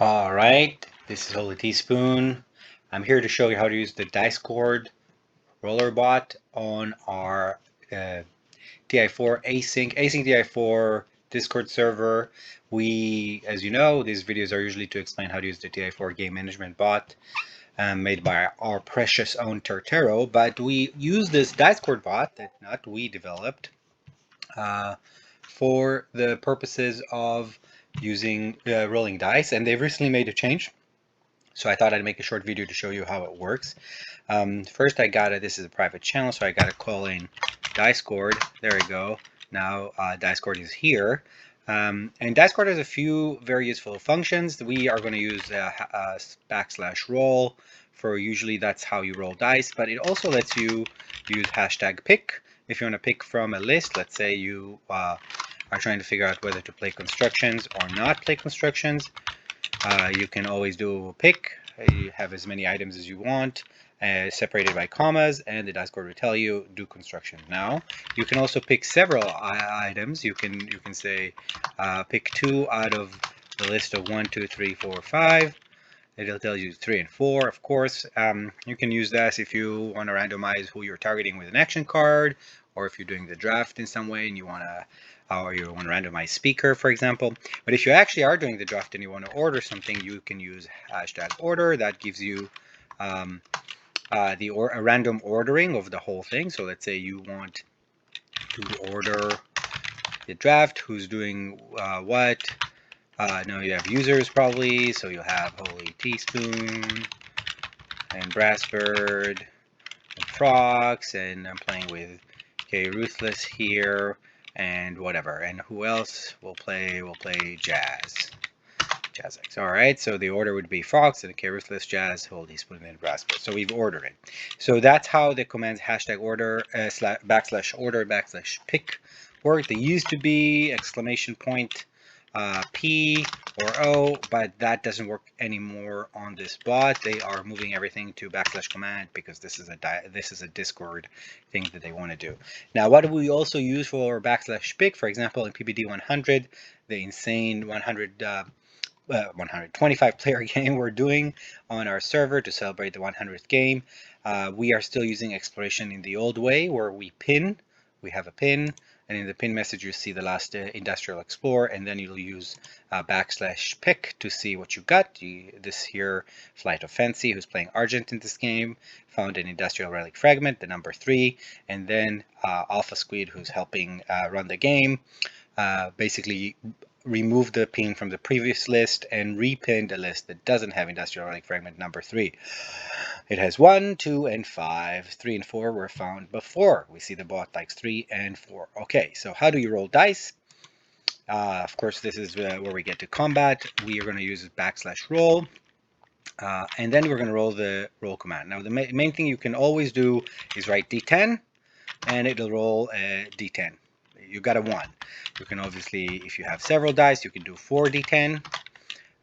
All right, this is Holy Teaspoon. I'm here to show you how to use the Dicecord roller bot on our TI4 Async TI4 Discord server. As you know, these videos are usually to explain how to use the TI4 game management bot made by our precious own Tortero, but we use this Dicecord bot that not we developed uh, for the purposes of using rolling dice, and they've recently made a change. So I thought I'd make a short video to show you how it works. First, this is a private channel, so I got to call in Dicecord. There we go. Now Dicecord is here. And Dicecord has a few very useful functions. We are going to use /roll for usually that's how you roll dice, but it also lets you use #pick. If you want to pick from a list, let's say you are trying to figure out whether to play constructions or not play constructions. You can always do a pick. You have as many items as you want, separated by commas, and the Dicecord will tell you do construction now. You can also pick several items. You can say pick 2 out of the list of 1, 2, 3, 4, 5. It'll tell you 3 and 4, of course. You can use this if you want to randomize who you're targeting with an action card, or if you're doing the draft in some way and you want to randomize speaker, for example. But if you actually are doing the draft and you want to order something, you can use #order. That gives you a random ordering of the whole thing. So let's say you want to order the draft, who's doing what. Now you have users probably, so you'll have Holy Teaspoon and Brassbird and Frox, and I'm playing with Ruthless here and whatever. And who else will play? We'll play Jazz. JazzX. All right, so the order would be Fox and Ruthless, Jazz, Holy Teaspoon, and Brassbird. So we've ordered it. So that's how the commands #order, /order, /pick work. They used to be exclamation point P or O, but that doesn't work anymore on this bot. They are moving everything to /command because this is a Discord thing that they want to do. Now, what do we also use for /pick? For example, in PBD 100, the insane 125 player game we're doing on our server to celebrate the 100th game. We are still using exploration in the old way where we have a pin, and in the pin message you see the last industrial explorer, and then you'll use /pick to see what you got. This here, Flight of Fancy, who's playing Argent in this game, found an industrial relic fragment, the number 3, and then Alpha Squid, who's helping run the game, basically remove the pin from the previous list and repinned a list that doesn't have industrial relic fragment number 3. It has 1, 2, and 5. 3 and 4 were found before. We see the bot likes 3 and 4. Okay, so how do you roll dice? Of course, this is where we get to combat. We are going to use /roll. And then we're going to roll the roll command. Now, the main thing you can always do is write D10, and it'll roll a D10. You got a 1. You can obviously, if you have several dice, you can do 4d10,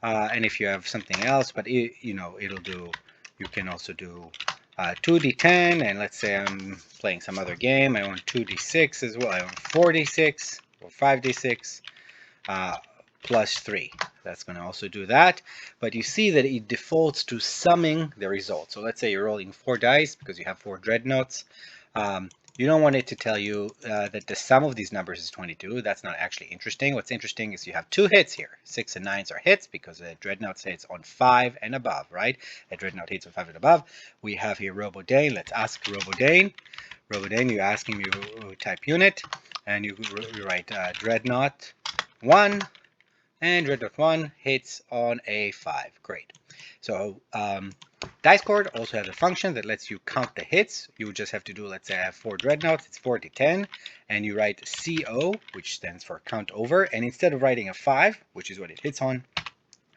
and if you have something else, but it'll do. You can also do 2d10, and let's say I'm playing some other game. I want 2d6 as well. I want 4d6 or 5d6 plus 3. That's going to also do that. But you see that it defaults to summing the result. So let's say you're rolling 4 dice because you have 4 dreadnoughts. You don't want it to tell you that the sum of these numbers is 22. That's not actually interesting. What's interesting is you have 2 hits here. 6 and 9s are hits because a dreadnought hits on 5 and above, right? A dreadnought hits on 5 and above. We have here Robodane. Let's ask Robodane. Robodane, you ask him, you type unit, and you write dreadnought 1, and dreadnought 1 hits on a 5. Great. So Dicecord also has a function that lets you count the hits. You just have to do, let's say I have 4 dreadnoughts, it's 4d10, and you write CO, which stands for count over, and instead of writing a 5, which is what it hits on,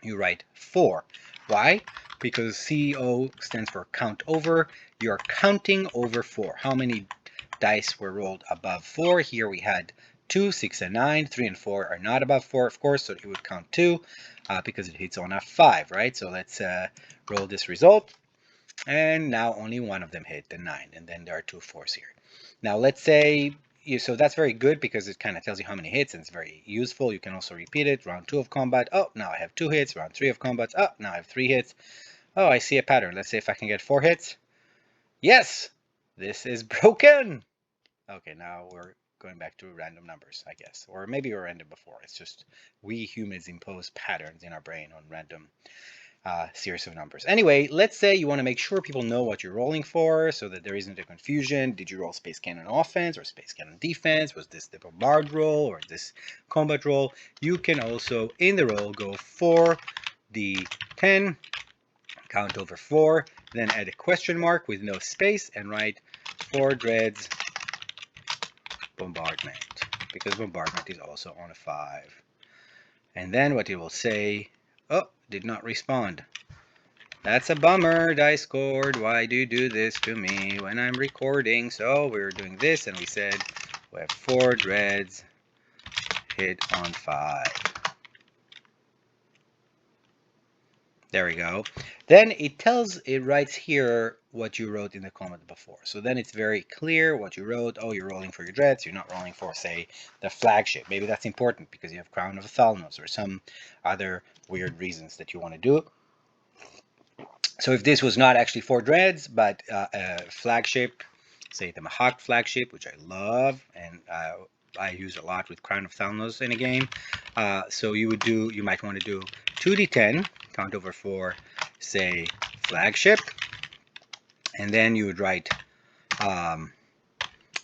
you write 4. Why? Because CO stands for count over. You're counting over 4. How many dice were rolled above 4? Here we had 2, 6, and 9. 3 and 4 are not above 4, of course, so it would count 2 because it hits on a 5, right? So let's roll this result. And now only one of them hit, the 9, and then there are 2 4s here. Now let's say so that's very good because it kind of tells you how many hits, and it's very useful. You can also repeat it. Round 2 of combat. Oh, now I have 2 hits. Round 3 of combat. Oh, now I have 3 hits. Oh, I see a pattern. Let's see if I can get 4 hits. Yes, this is broken. Okay, now we're going back to random numbers, I guess. Or maybe we're random before. It's just we humans impose patterns in our brain on random series of numbers. Anyway, let's say you want to make sure people know what you're rolling for so that there isn't a confusion. Did you roll Space Cannon offense or Space Cannon defense? Was this the bombard roll or this combat roll? You can also, in the roll, go 4d10, count over 4, then add a question mark with no space and write 4 dreads bombardment, because bombardment is also on a 5. And then what it will say, oh, did not respond. That's a bummer, Dicecord. Why do you do this to me when I'm recording? So we're doing this, and we said we have 4 dreads hit on 5. There we go. Then it writes here what you wrote in the comment before. So then it's very clear what you wrote. Oh, you're rolling for your dreads. You're not rolling for, say, the flagship. Maybe that's important because you have Crown of Thalnos or some other weird reasons that you want to do. So if this was not actually 4 dreads, but a flagship, say the Mahawk flagship, which I love, and I use a lot with Crown of Thalnos in a game. So you might want to do 2d10, count over 4, say flagship, and then you would write,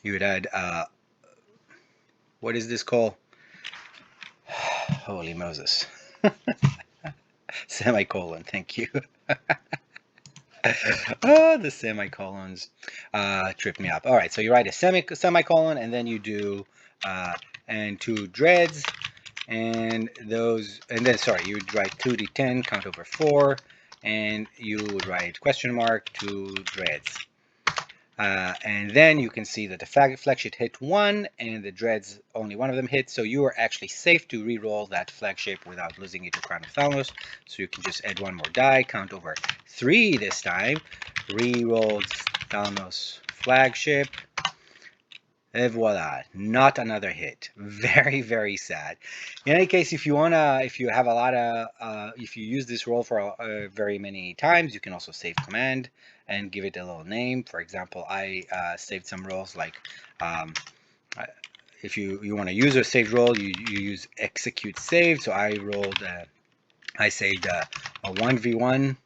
you would add, what is this called? Holy Moses. Semicolon, thank you. Oh, the semicolons trip me up. All right, so you write a semicolon, and then you do and 2 dreads, and those, and then sorry, you would write 2d10, count over 4, and you would write question mark 2 dreads. And then you can see that the flagship hit 1 and the dreads, only one of them hit, so you are actually safe to re-roll that flagship without losing it to Crown of Thalnos. So you can just add 1 more die, count over 3 this time, re-rolled Thalnos flagship, and voila, not another hit. Very, very sad. In any case, if you have a lot of, if you use this roll for very many times, you can also save command and give it a little name. For example, I saved some rolls like, if you want to use a saved roll, you use execute save. So I saved a 1v1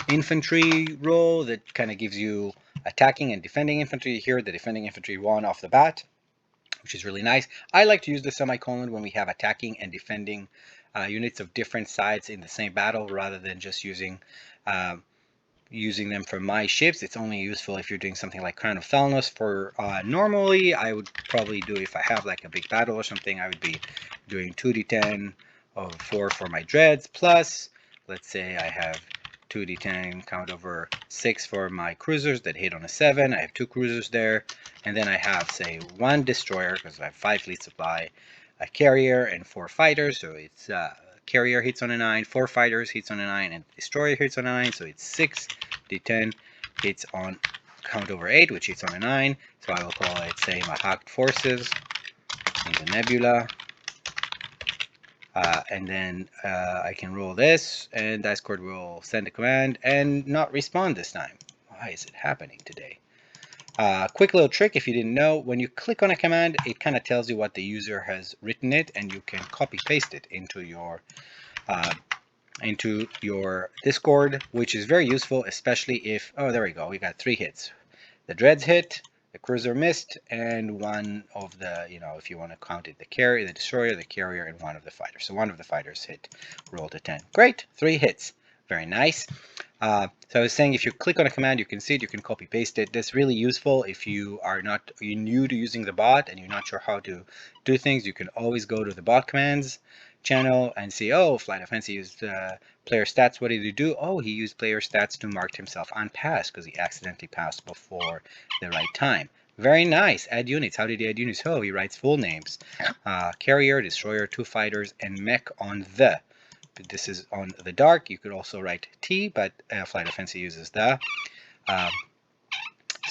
infantry roll that kind of gives you attacking and defending infantry. Here, the defending infantry won off the bat, which is really nice. I like to use the semicolon when we have attacking and defending units of different sides in the same battle, rather than just using them for my ships. It's only useful if you're doing something like Crown of Thalnos. For normally, I would probably do, if I have like a big battle or something, I would be doing 2d10 of 4 for my dreads, plus, let's say I have 2d10 count over 6 for my cruisers that hit on a 7. I have 2 cruisers there, and then I have, say, 1 destroyer because I have 5 fleet supply, a carrier, and 4 fighters. So it's carrier hits on a 9, 4 fighters hits on a 9, and destroyer hits on a 9. So it's 6d10 hits on count over 8, which hits on a 9. So I will call it, say, Mahawk forces in the nebula. And then I can roll this, and Dicecord will send a command and not respond this time. Why is it happening today? Quick little trick, if you didn't know, when you click on a command, it kind of tells you what the user has written it, and you can copy paste it into your Discord, which is very useful, especially if, oh, there we go, we got 3 hits. The dreads hit, the cruiser missed, and 1 of the, if you want to count it, the carrier, the destroyer, the carrier, and 1 of the fighters. So 1 of the fighters hit, rolled a 10. Great, 3 hits. Very nice. So I was saying, if you click on a command, you can see it, you can copy paste it. That's really useful if you're new to using the bot and you're not sure how to do things. You can always go to the bot commands channel and see, oh, Flight of Fancy used player stats. What did he do? Oh, he used player stats to mark himself unpassed because he accidentally passed before the right time. Very nice. Add units. How did he add units? Oh, he writes full names. Carrier, destroyer, 2 fighters, and mech on the. This is on the dark. You could also write T, but Flight of Fancy uses the.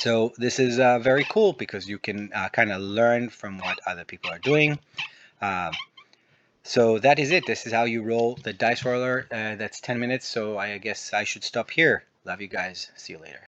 So this is very cool because you can kind of learn from what other people are doing. Um, so that is it. This is how you roll the dice roller. That's 10 minutes. So I guess I should stop here. Love you guys. See you later.